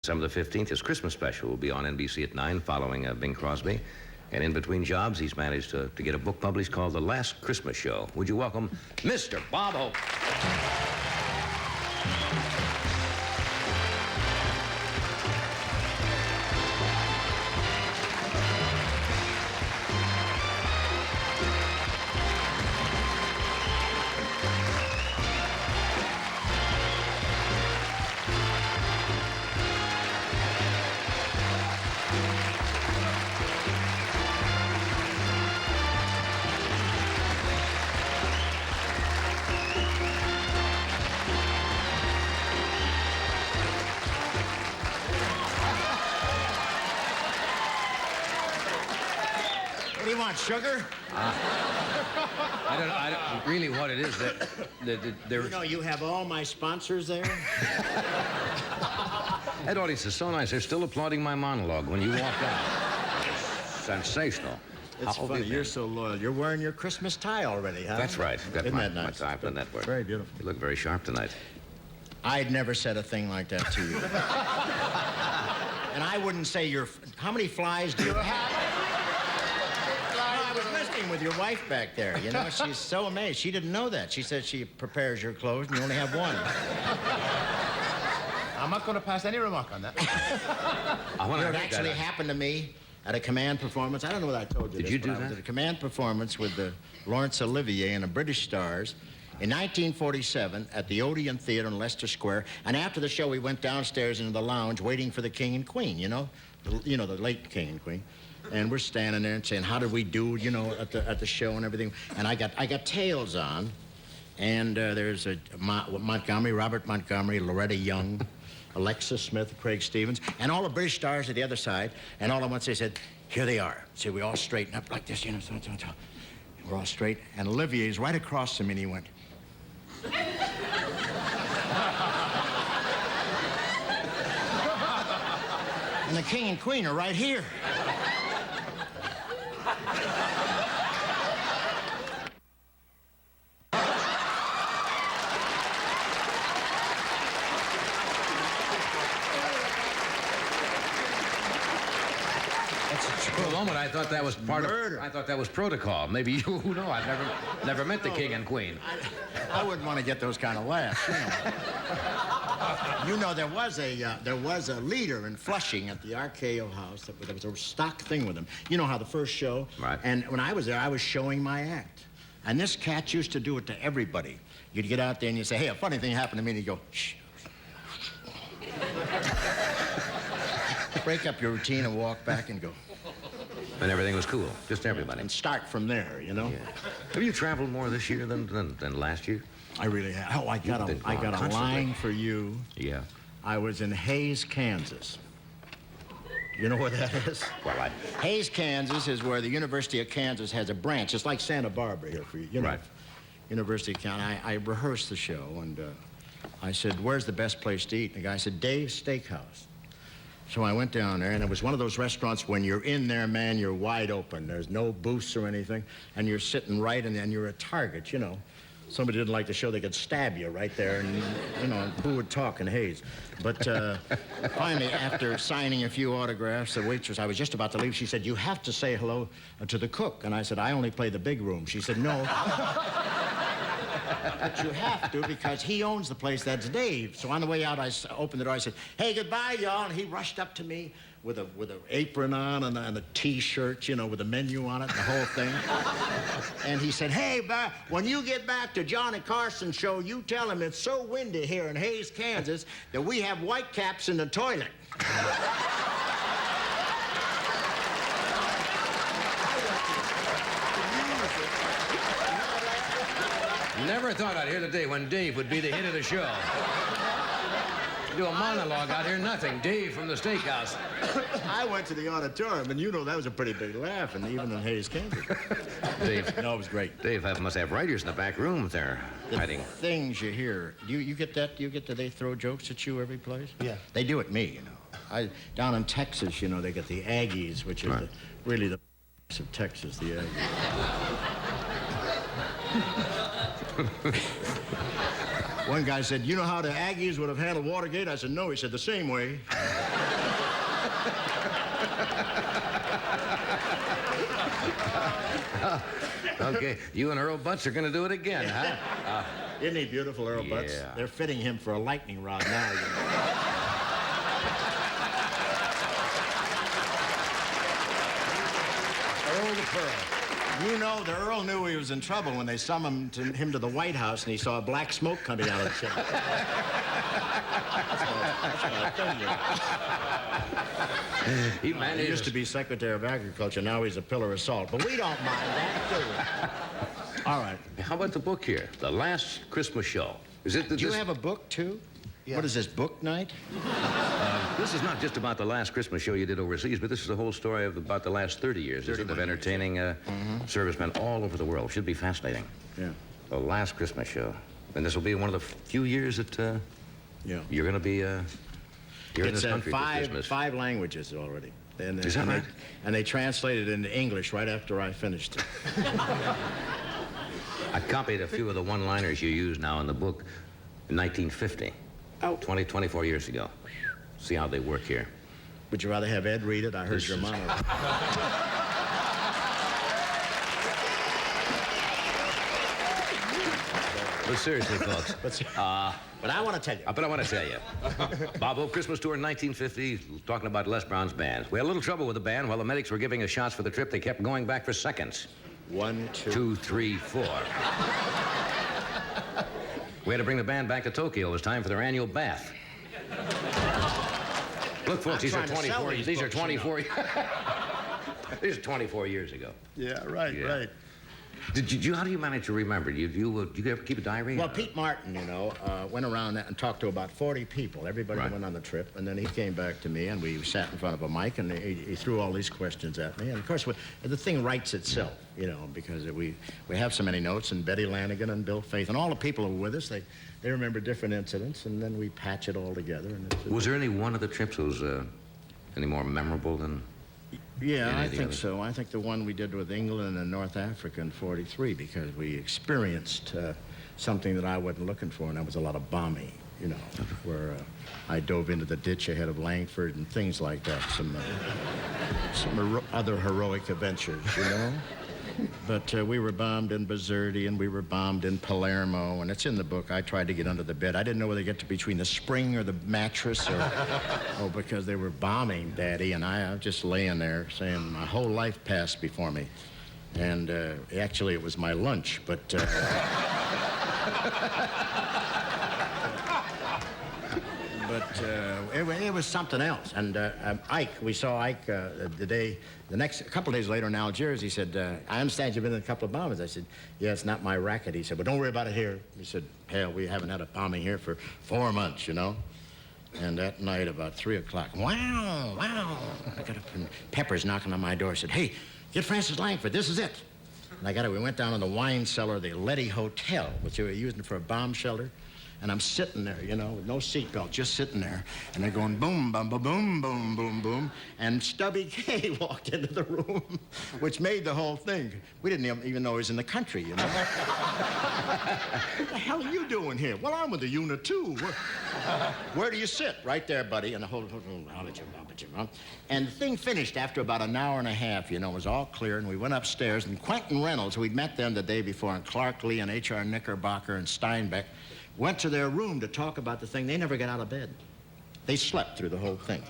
December the 15th, his Christmas special will be on NBC at 9 following Bing Crosby. And in between jobs, he's managed to get a book published called The Last Christmas Show. Would you welcome Mr. Bob Hope? What do you want, sugar? I don't really what it is that there. You know, you have all my sponsors there. That audience is so nice. They're still applauding my monologue when you walk out. Sensational. It's funny. You're so loyal. You're wearing your Christmas tie already, huh? That's right. Got Isn't my, that nice? my tie for that work. Very beautiful. You look very sharp tonight. I'd never said a thing like that to you. And I wouldn't say you're... How many flies do you have? I was listening with your wife back there. You know, she's so amazed. She didn't know that. She said she prepares your clothes and you only have one. I'm not going to pass any remark on that. It actually happened to me at a command performance. I don't know whether I told you Did this. you do I was that? at a command performance with Laurence Olivier and the British Stars in 1947 at the Odeon Theater in Leicester Square. And after the show, we went downstairs into the lounge waiting for the King and Queen, you know? The late King and Queen. And we're standing there and saying, how did we do, you know, at the show and everything. And I got tails on. And there's Montgomery, Robert Montgomery, Loretta Young, Alexis Smith, Craig Stevens, and all the British stars at the other side. And all at once they said, here they are. So we all straighten up like this, you know, so. We're all straight. And Olivier's right across from me, and he went. And the King and Queen are right here. For a moment, I thought that was part Murder. of. I thought that was protocol. Maybe you. Who knows? I've never met the King and Queen. I wouldn't want to get those kind of laughs. You know, there was a leader in Flushing at the RKO house. That was a stock thing with him. You know how the first show. Right. And when I was there, I was showing my act. And this cat used to do it to everybody. You'd get out there and you'd say, hey, a funny thing happened to me, and he'd go, shh. Break up your routine and walk back and go. And everything was cool. Just everybody. And start from there, you know? Yeah. Have you traveled more this year than last year? I really have. Oh, I got a constantly. line for you. Yeah. I was in Hays, Kansas. You know where that is? Well, Hays, Kansas is where the University of Kansas has a branch. It's like Santa Barbara here for you. You know, Right. University of Kansas. I rehearsed the show, and I said, where's the best place to eat? And the guy said, Dave's Steakhouse. So I went down there, and it was one of those restaurants when you're in there, man, you're wide open. There's no booths or anything, and you're sitting right, and then you're a target, you know. Somebody didn't like the show, they could stab you right there, and, you know, who would talk in Hays? But finally, after signing a few autographs, the waitress, I was just about to leave, she said, you have to say hello to the cook. And I said, I only play the big room. She said, no. But you have to, because he owns the place. That's Dave. So on the way out, I opened the door. I said, hey, goodbye, y'all. And he rushed up to me with an apron on and a T-shirt, you know, with a menu on it, the whole thing. And he said, hey, when you get back to John and Carson show, you tell him it's so windy here in Hays, Kansas, that we have white caps in the toilet. never thought I'd hear the day when Dave would be the hit of the show. Do a monologue out here, nothing. Dave from the steakhouse. I went to the auditorium, and you know that was a pretty big laugh, and even in Hays, Kansas. Dave. No, it was great. Dave must have writers in the back rooms there hiding. Things you hear. You get that? You get that they throw jokes at you every place? Yeah. They do at me, you know. Down in Texas, you know, they get the Aggies, which is Right. really the of Texas, the Aggies. One guy said, you know how the Aggies would have handled Watergate? I said, no. He said, the same way. Okay, you and Earl Butts are going to do it again, huh? Isn't he beautiful, Earl Butts? Yeah. They're fitting him for a lightning rod now. You know. Earl the Pearl. You know, the Earl knew he was in trouble when they summoned him to the White House and he saw black smoke coming out of the chimney. That's what I tell you. He managed. He used to be Secretary of Agriculture. Now he's a pillar of salt. But we don't mind that, do we? All right. How about the book here? The Last Christmas Show. Is it? Do you have a book, too? Yeah. What is this, book night? This is not just about the last Christmas show you did overseas, but this is the whole story of about the last 30 years, isn't it, of entertaining servicemen all over the world. Should be fascinating. Yeah. The last Christmas show. And this will be one of the few years that you're going to be here in this country for Christmas. Five languages already. And, Is that right? And they translated it into English right after I finished it. I copied a few of the one-liners you use now in the book in 1950. Oh. 24 years ago. See how they work here. Would you rather have Ed read it? I heard This your is- monologue. But seriously, folks. But I want to tell you. But I want to tell you. Bob Hope Christmas tour in 1950, talking about Les Brown's band. We had a little trouble with the band. While the medics were giving us shots for the trip, they kept going back for seconds. 1, 2. 2, 3, 4. We had to bring the band back to Tokyo. It was time for their annual bath. Look, folks, these are 24. These are 24. These are 24 years ago. Yeah, right, Yeah. right. Did you? How do you manage to remember? Do you ever keep a diary? Well, Pete Martin, you know, went around and talked to about 40 people, everybody that went on the trip, and then he came back to me, and we sat in front of a mic, and he threw all these questions at me, and of course, the thing writes itself, you know, because we have so many notes, and Betty Lanigan and Bill Faith, and all the people who were with us, they remember different incidents, and then we patch it all together. And Was there any one of the trips that was any more memorable than? Yeah, Any I of the think others? so. I think the one we did with England and North Africa in '43, because we experienced something that I wasn't looking for, and that was a lot of bombing, you know, where I dove into the ditch ahead of Langford and things like that. Some other heroic adventures, you know. But we were bombed in Bizerti, and we were bombed in Palermo, and it's in the book. I tried to get under the bed. I didn't know whether to get to between the spring or the mattress, or because they were bombing, Daddy, and I was just laying there saying my whole life passed before me. And actually, it was my lunch, but... it was something else. And Ike, we saw Ike a couple days later in Algiers. He said, I understand you've been in a couple of bombings. I said, yeah, it's not my racket. He said, well, don't worry about it here. He said, hell, we haven't had a bombing here for 4 months, you know. And that night, about 3 o'clock, wow. I got up, and Pepper's knocking on my door. He said, hey, get Francis Langford, this is it. And I got it. We went down in the wine cellar of the Letty Hotel, which they were using for a bomb shelter. And I'm sitting there, you know, with no seatbelt, just sitting there. And they're going boom, boom, boom, boom, boom, boom, boom. And Stubby K walked into the room, which made the whole thing. We didn't even know he was in the country, you know. What the hell are you doing here? Well, I'm with the unit, too. Where do you sit? Right there, buddy. And the whole, and the thing finished after about an hour and a half, you know. It was all clear, and we went upstairs, and Quentin Reynolds, we'd met them the day before, and Clark Lee and H.R. Knickerbocker and Steinbeck, went to their room to talk about the thing. They never got out of bed. They slept through the whole thing.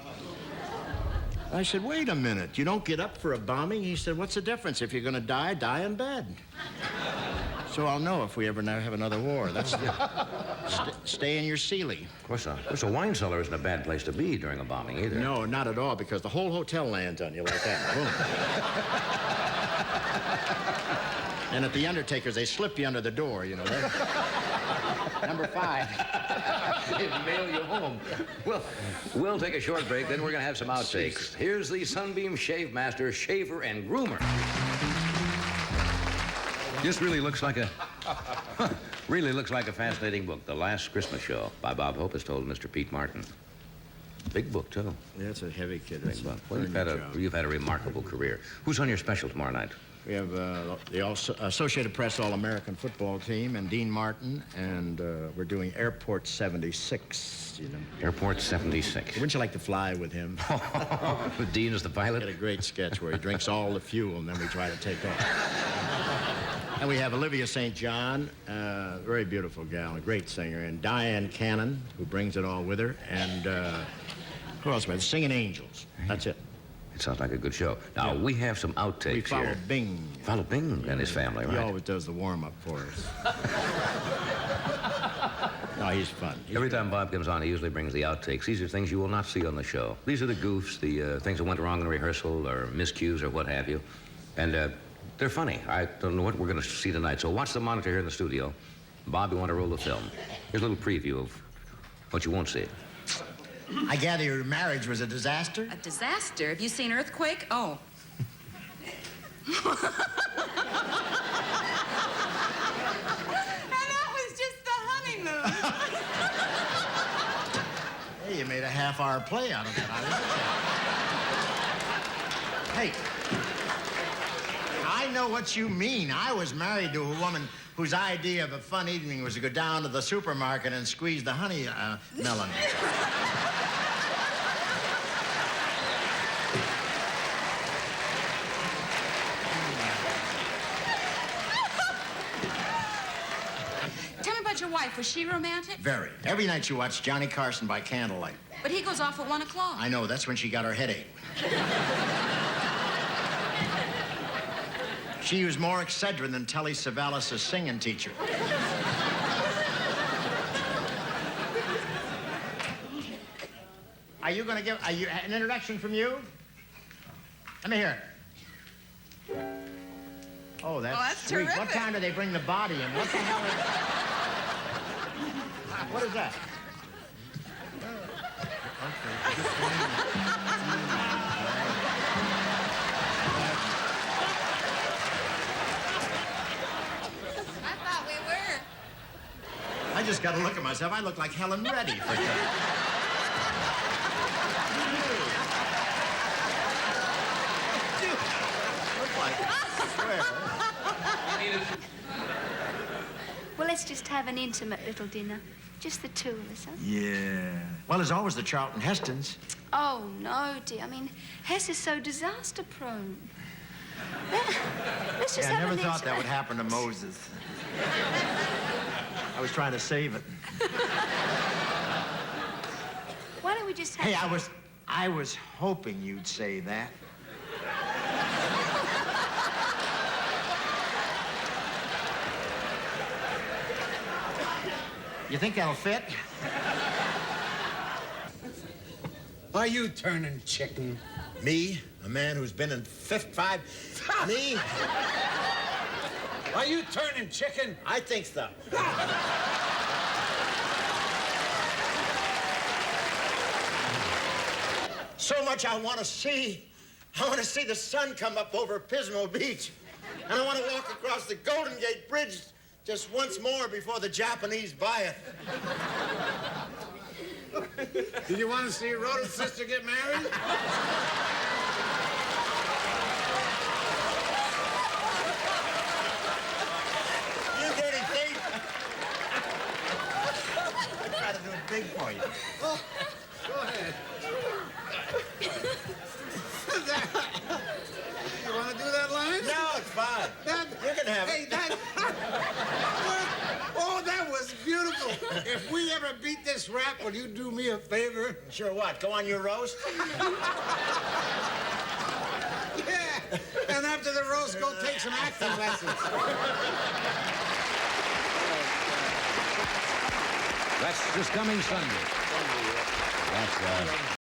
I said, wait a minute. You don't get up for a bombing? He said, what's the difference? If you're going to die, die in bed. So I'll know if we ever have another war. That's stay in your Sealy. Of course, a wine cellar isn't a bad place to be during a bombing either. No, not at all, because the whole hotel lands on you like that. Boom. And at the Undertaker's, they slip you under the door, you know. Number 5. They mail you home. Well, we'll take a short break, then we're going to have some outtakes. Here's the Sunbeam Shave Master, Shaver and Groomer. This really looks like a fascinating book, The Last Christmas Show, by Bob Hope, as told Mr. Pete Martin. Big book, too. Yeah, it's a heavy kid. Big book. Well, you've had a remarkable career. Who's on your special tomorrow night? We have the Associated Press All-American Football Team and Dean Martin, and we're doing Airport 76, you know. Airport 76. Wouldn't you like to fly with him? Dean is the pilot? Got a great sketch where he drinks all the fuel, and then we try to take off. And we have Olivia St. John, very beautiful gal, a great singer, and Diane Cannon, who brings it all with her, and who else? The Singing Angels. That's it. It sounds like a good show. Now, we have some outtakes We follow here. Bing. Follow Bing and his family, He right? always does the warm-up for us. No, he's fun. Every time Bob comes on, he usually brings the outtakes. These are things you will not see on the show. These are the goofs, the things that went wrong in rehearsal or miscues or what have you. And they're funny. I don't know what we're going to see tonight. So watch the monitor here in the studio. Bob, you want to roll the film. Here's a little preview of what you won't see. I gather your marriage was a disaster? A disaster? Have you seen Earthquake? Oh. And that was just the honeymoon. Hey, you made a half-hour play out of that. Hey, I know what you mean. I was married to a woman whose idea of a fun evening was to go down to the supermarket and squeeze the honey melon. Tell me about your wife. Was she romantic? Very. Every night she watched Johnny Carson by candlelight. But he goes off at 1 o'clock. I know, that's when she got her headache. She was more Excedrin than Telly Savalas' singing teacher. Are you going to give an introduction from you? Let me hear it. Oh, that's sweet. terrific. What time do they bring the body in? What the hell is... What is that? I thought we were. I just got to look at myself. I look like Helen Reddy for that. Well, let's just have an intimate little dinner. Just the two of us, huh? Yeah. Well, there's always the Charlton Hestons. Oh, no, dear. I mean, Hess is so disaster-prone. Let's just I have never an thought that would intimate... happen to Moses. I was trying to save it. Why don't we just have... Hey, I was hoping you'd say that. You think that'll fit? Are you turning chicken? Me? A man who's been in five... Me? Are you turning chicken? I think so. So much I want to see. I want to see the sun come up over Pismo Beach. And I want to walk across the Golden Gate Bridge just once more before the Japanese buy it. Did you want to see Rhoda's sister get married? You dirty thief! I try to do it big for you. Oh, go ahead. You want to do that line? No, it's fine. You can have Hey, it. Oh, that was beautiful. If we ever beat this rap, will you do me a favor? Sure what? Go on your roast? Yeah. And after the roast, go take some acting lessons. That's this coming Sunday. That's